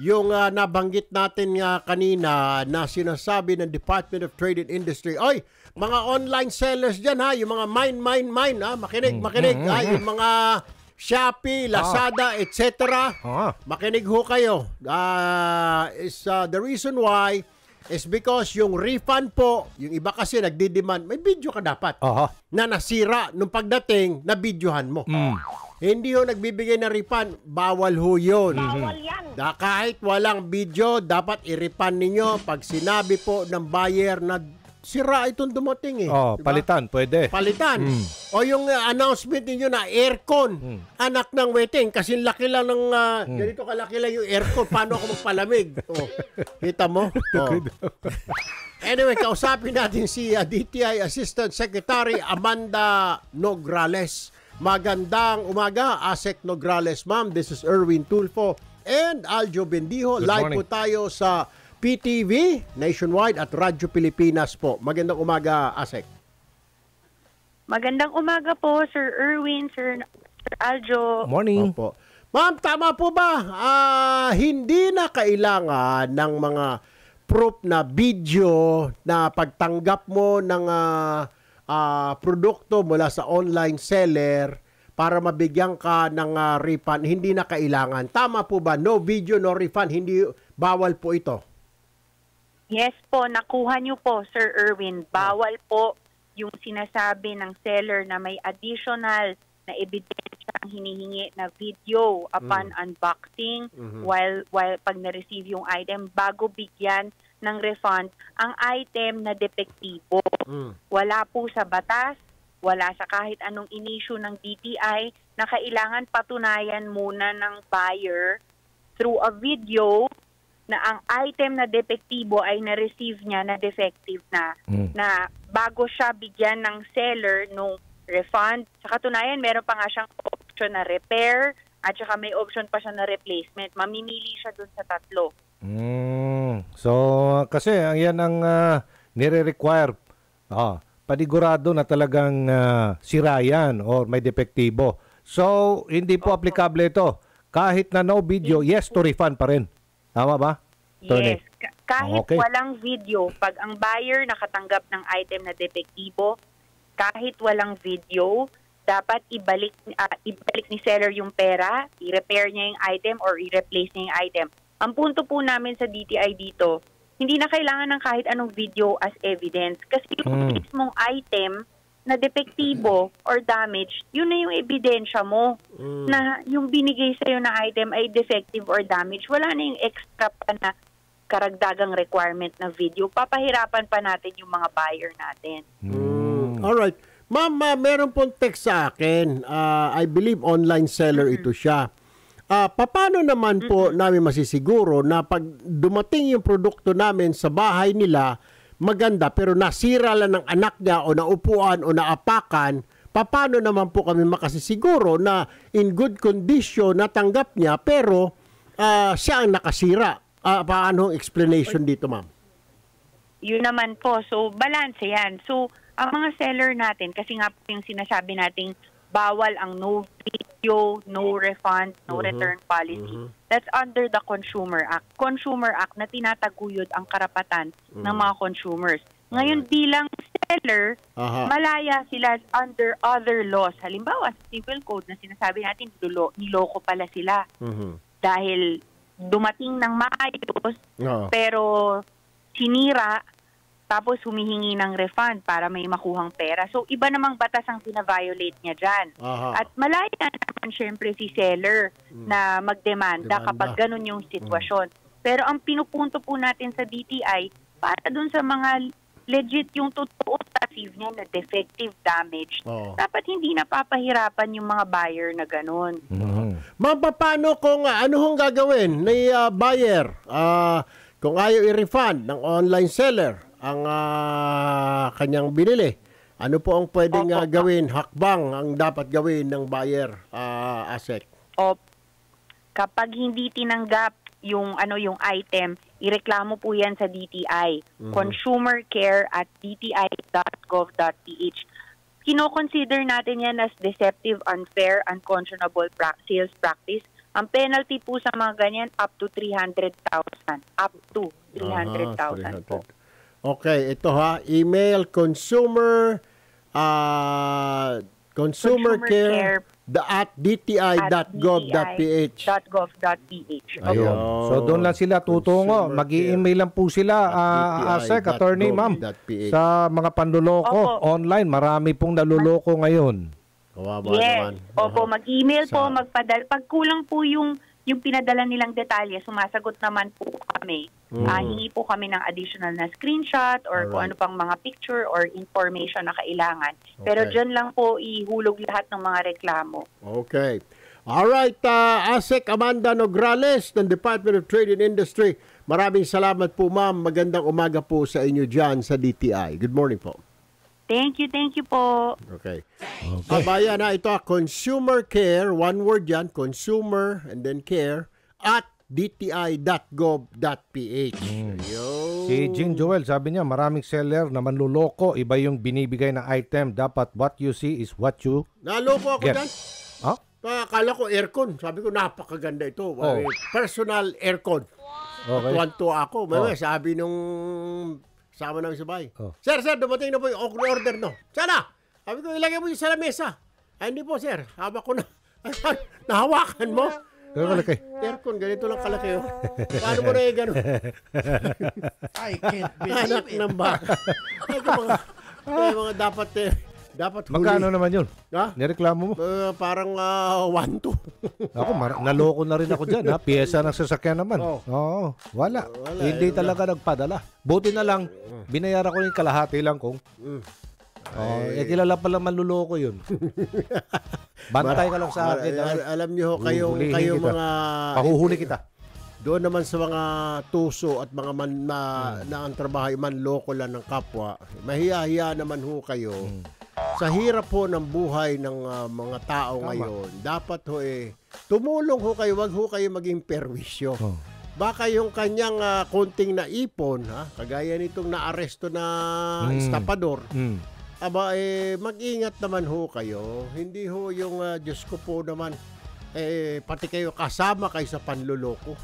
yung nabanggit natin nga kanina na sinasabi ng Department of Trade and Industry, oy, mga online sellers dyan ha, yung mga mine ha, makinig, ha, yung mga Shopee, Lazada, etc. Makinig ho kayo. The reason why is because yung refund po, yung iba kasi nagdi-demand, may video ka dapat na nasira nung pagdating na videohan mo. Hindi ho nagbibigay ng refund, bawal ho yun. Bawal yan. Kahit walang video, dapat i-refund ninyo pag sinabi po ng buyer na sira itong dumating diba? Palitan, pwede. Palitan. O yung announcement ninyo na aircon, anak ng waiting, kasi laki lang ng, ganito kalaki lang yung aircon, paano ako magpalamig? Kita mo? Anyway, kausapin natin si DTI Assistant Secretary Amanda Nograles. Magandang umaga, Asek Nograles, ma'am. This is Erwin Tulfo and Aljo Bendijo. Live po tayo sa PTV Nationwide at Radyo Pilipinas po. Magandang umaga, Asek. Magandang umaga po, Sir Erwin, Sir Aljo. Morning. Opo. Ma'am, tama po ba? Hindi na kailangan ng mga proof na video na pagtanggap mo ng produkto mula sa online seller para mabigyan ka ng refund, hindi na kailangan. Tama po ba? No video, no refund, hindi bawal po ito? Yes po, nakuha niyo po, Sir Erwin. Bawal po yung sinasabi ng seller na may additional na ebidensyang hinihingi na video upon unboxing while pag na-receive yung item bago bigyan ng refund ang item na depektibo. Wala po sa batas, wala sa kahit anong inisyu ng DTI na kailangan patunayan muna ng buyer through a video na ang item na depektibo ay na-receive niya na defective na bago siya bigyan ng seller nung refund. Sa katunayan, meron pa nga siyang option na repair at saka may option pa siya na replacement. Mamimili siya dun sa tatlo. So, kasi yan ang nire-require. Panigurado na talagang sira yan or may depektibo. So, hindi po applicable ito. Kahit na no video, yes to refund pa rin. Tama ba? Tony? Yes. Kahit walang video, pag ang buyer nakatanggap ng item na depektibo, kahit walang video, dapat ibalik ni seller yung pera, i-repair niya yung item or i-replace niya yung item. Ang punto po namin sa DTI dito, hindi na kailangan ng kahit anong video as evidence. Kasi yung mismong item na depektibo or damaged, yun na yung ebidensya mo na yung binigay sa'yo na item ay defective or damaged. Wala na yung extra pa na karagdagang requirement na video. Papahirapan pa natin yung mga buyer natin. Alright. Ma'am, meron pong text sa akin. I believe online seller ito siya. Paano naman po namin masisiguro na pag dumating yung produkto namin sa bahay nila, maganda pero nasira lang ng anak niya o naupuan o naapakan, paano naman po kami makasisiguro na in good condition natanggap niya pero siya ang nakasira? Paano ang explanation dito, ma'am? Yun naman po. So, balance yan. So, ang mga seller natin, kasi nga po yung sinasabi nating bawal ang no video, no refund, no return policy. That's under the Consumer Act. Consumer Act na tinataguyod ang karapatan ng mga consumers. Ngayon bilang seller, malaya sila under other laws. Halimbawa, sa civil code na sinasabi natin, niloko pala sila. Dahil dumating ng maayos, pero sinira, tapos humihingi ng refund para may makuhang pera. So, iba namang batas ang pina-violate niya dyan. At malaya naman syempre si seller na magdemanda kapag ganun yung sitwasyon. Pero ang pinupunto po natin sa DTI, para dun sa mga legit yung totoo receive niya na defective damage, dapat hindi napapahirapan yung mga buyer na ganun. Ma'am, paano kung ano hong gagawin ni buyer kung ayaw i-refund ng online seller ang kanyang binili? Ano po ang pwedeng gawin, hakbang ang dapat gawin ng buyer, Asek? Kapag hindi tinanggap yung item, ireklamo po yan sa DTI, consumercare@dti.gov.ph. Kino-consider natin yan as deceptive, unfair, unconscionable sales practice Ang penalty po sa mga ganyan, up to 300,000. Up to 300,000 po. Okay, ito ha. Email consumercare at dti.gov.ph. Ayun. So doon lang sila tutungo. Consumer Mag-i-email lang po sila, ASEC, attorney, ma'am, sa mga panluloko online. Marami pong naluloko ngayon. Kawawa naman. Opo, mag-email po, magpadala. Pag kulang po yung pinadala nilang detalye, sumasagot naman po kami. Hingi po kami ng additional na screenshot or kung ano pang mga picture or information na kailangan. Pero dyan lang po ihulog lahat ng mga reklamo. Okay. Alright, ASEC Amanda Nograles ng Department of Trade and Industry. Maraming salamat po, ma'am. Magandang umaga po sa inyo dyan sa DTI. Good morning po. Thank you po. Okay. Bayan na ito, Consumer Care, one word yan, consumer and then care, at dti.gov.ph. Si Jean Joel, sabi niya, maraming seller na manluloko. Iba yung binibigay na item. Dapat what you see is what you Naloko ako get. dyan. Huh? Akala ko aircon. Sabi ko, napakaganda ito. Personal aircon. Okay. Tuwan-tuwa ako. May sabi nung sama namin sa bahay. Sir, dumating na po yung order, no? Sana! Sabi ko, ilagay mo yung sa lamesa. Ay, hindi po, sir. Haba ko na. Nahawakan mo. Pero kalaki. Aircon, ganito lang kalaki. Oh. Paano mo na yung gano'n? I can't believe Anak it. ng baka. Mga dapat huli. Magkano naman yun? Ha? Nireklamo mo? Parang 1-2. Ako, naloko na rin ako dyan. Ha? Piyesa ng sasakyan naman. Oo, wala. Hindi talaga nagpadala. Buti na lang, binayaran ko yung kalahati lang kung. Kilala pala manluloko yun. Bantay ka lang sa akin. Alam niyo kayo mga pahuhuli kita. doon naman sa mga tuso at mga na ang trabaho manloko lang ng kapwa. Mahiya-hiya naman ho kayo. Sa hirap ho ng buhay ng mga tao ngayon, dapat ho tumulong ho kayo, wag ho kayo maging perwisyo. Baka yung kanyang konting naipon, kagaya nitong naaresto na estapador, mag-ingat naman ho kayo. Hindi ho yung Diyos ko po naman, pati kayo kasama kayo sa panluloko.